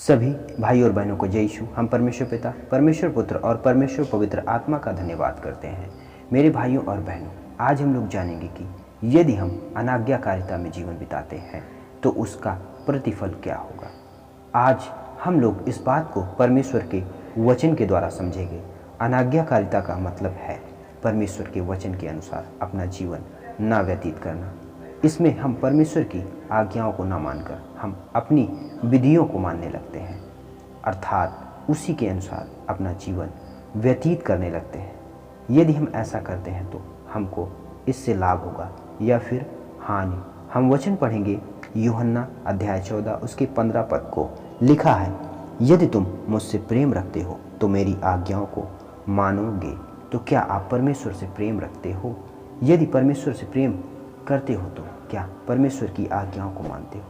सभी भाई और बहनों को जय यीशु। हम परमेश्वर पिता, परमेश्वर पुत्र और परमेश्वर पवित्र आत्मा का धन्यवाद करते हैं। मेरे भाइयों और बहनों, आज हम लोग जानेंगे कि यदि हम अनाज्ञाकारिता में जीवन बिताते हैं तो उसका प्रतिफल क्या होगा। आज हम लोग इस बात को परमेश्वर के वचन के द्वारा समझेंगे। अनाज्ञाकारिता का मतलब है परमेश्वर के वचन के अनुसार अपना जीवन ना व्यतीत करना। इसमें हम परमेश्वर की आज्ञाओं को ना मानकर हम अपनी विधियों को मानने लगते हैं, अर्थात उसी के अनुसार अपना जीवन व्यतीत करने लगते हैं। यदि हम ऐसा करते हैं तो हमको इससे लाभ होगा या फिर हानि। हम वचन पढ़ेंगे यूहन्ना अध्याय 14 उसके 15 पद को। लिखा है, यदि तुम मुझसे प्रेम रखते हो तो मेरी आज्ञाओं को मानोगे। तो क्या आप परमेश्वर से प्रेम रखते हो? यदि परमेश्वर से प्रेम करते हो तो क्या परमेश्वर की आज्ञाओं को मानते हो?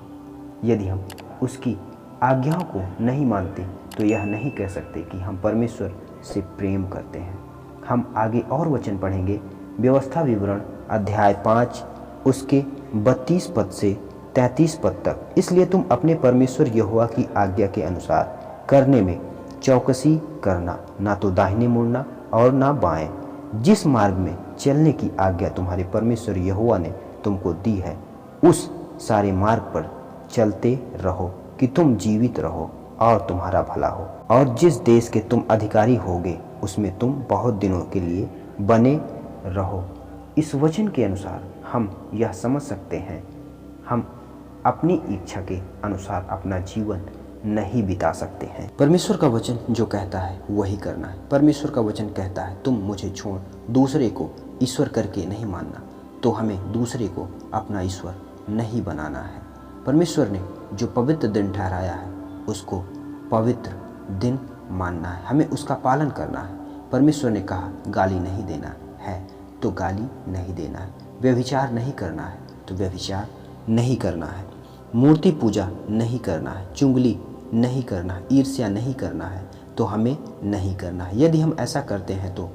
यदि हम उसकी आज्ञाओं को नहीं मानते तो यह नहीं कह सकते कि हम परमेश्वर से प्रेम करते हैं। हम आगे और वचन पढ़ेंगे व्यवस्था विवरण अध्याय 5 उसके 32 पद से 33 पद तक। इसलिए तुम अपने परमेश्वर यहोवा की आज्ञा के अनुसार करने में चौकसी करना, ना तो दाहिने मुड़ना और ना बाएं। जिस मार्ग में चलने की आज्ञा तुम्हारे परमेश्वर यहोवा ने तुमको दी है, उस सारे मार्ग पर चलते रहो कि तुम जीवित रहो और तुम्हारा भला हो। और जिस देश के तुम अधिकारी होगे उसमें तुम बहुत दिनों के लिए बने रहो। इस वचन के अनुसार हम यह समझ सकते हैं, हम अपनी इच्छा के अनुसार अपना जीवन नहीं बिता सकते हैं। परमेश्वर का वचन जो कहता है वही करना है। परमेश्वर का वचन कहता है तुम मुझे छोड़ दूसरे को ईश्वर करके नहीं मानना, तो हमें दूसरे को अपना ईश्वर नहीं बनाना है। परमेश्वर ने जो पवित्र दिन ठहराया है उसको पवित्र दिन मानना है, हमें उसका पालन करना है। परमेश्वर ने कहा गाली नहीं देना है तो गाली नहीं देना है, व्यभिचार नहीं करना है तो व्यभिचार नहीं करना है, मूर्ति पूजा नहीं करना है, चुगली नहीं करना है, ईर्ष्या नहीं करना है तो हमें नहीं करना है। यदि हम ऐसा करते हैं तो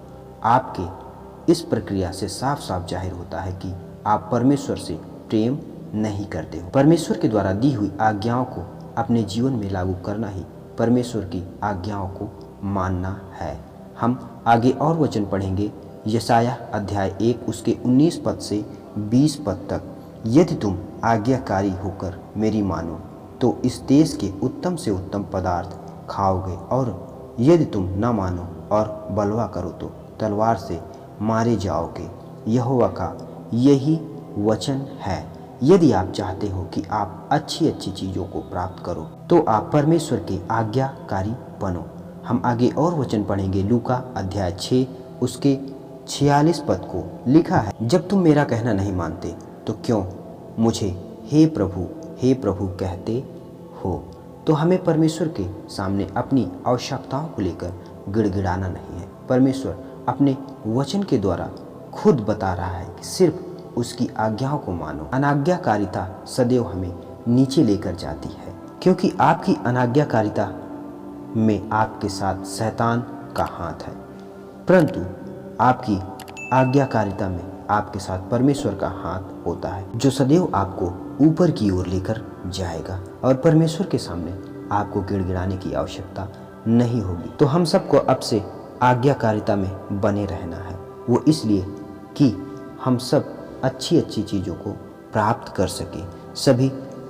आपके इस प्रक्रिया से साफ साफ जाहिर होता है कि आप परमेश्वर से प्रेम नहीं करते हो। परमेश्वर के द्वारा दी हुई आज्ञाओं को अपने जीवन में लागू करना ही परमेश्वर की आज्ञाओं को मानना है। हम आगे और वचन पढ़ेंगे यशायाह अध्याय 1 उसके 19 पद से 20 पद तक। यदि तुम आज्ञाकारी होकर मेरी मानो तो इस देश के उत्तम से उत्तम पदार्थ खाओगे, और यदि तुम न मानो और बलवा करो तो तलवार से मारे जाओगे। यहोवा का यही वचन है। यदि आप चाहते हो कि आप अच्छी अच्छी चीज़ों को प्राप्त करो तो आप परमेश्वर के आज्ञाकारी बनो। हम आगे और वचन पढ़ेंगे लूका अध्याय 6 उसके 46 पद को। लिखा है, जब तुम मेरा कहना नहीं मानते तो क्यों मुझे हे प्रभु कहते हो? तो हमें परमेश्वर के सामने अपनी आवश्यकताओं को लेकर गिड़गिड़ाना नहीं है। परमेश्वर अपने वचन के द्वारा खुद बता रहा है कि सिर्फ उसकी आज्ञाओं को मानो। अनाज्ञाकारिता सदैव हमें नीचे लेकर जाती है, क्योंकि आपकी अनाज्ञाकारिता में आपके साथ शैतान का हाथ है, परंतु आपकी आज्ञाकारिता में आपके साथ परमेश्वर का हाथ होता है, जो सदैव आपको ऊपर की ओर लेकर जाएगा और परमेश्वर के सामने आपको गिड़गिड़ाने की आवश्यकता नहीं होगी। तो हम सबको अब से आज्ञाकारिता में बने रहना है, वो इसलिए कि हम सब अच्छी अच्छी चीज़ों को प्राप्त कर सकें। सभी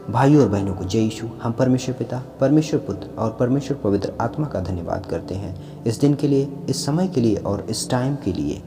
भाइयों और बहनों को जय यीशु। हम परमेश्वर पिता, परमेश्वर पुत्र और परमेश्वर पवित्र आत्मा का धन्यवाद करते हैं इस दिन के लिए, इस समय के लिए और इस टाइम के लिए।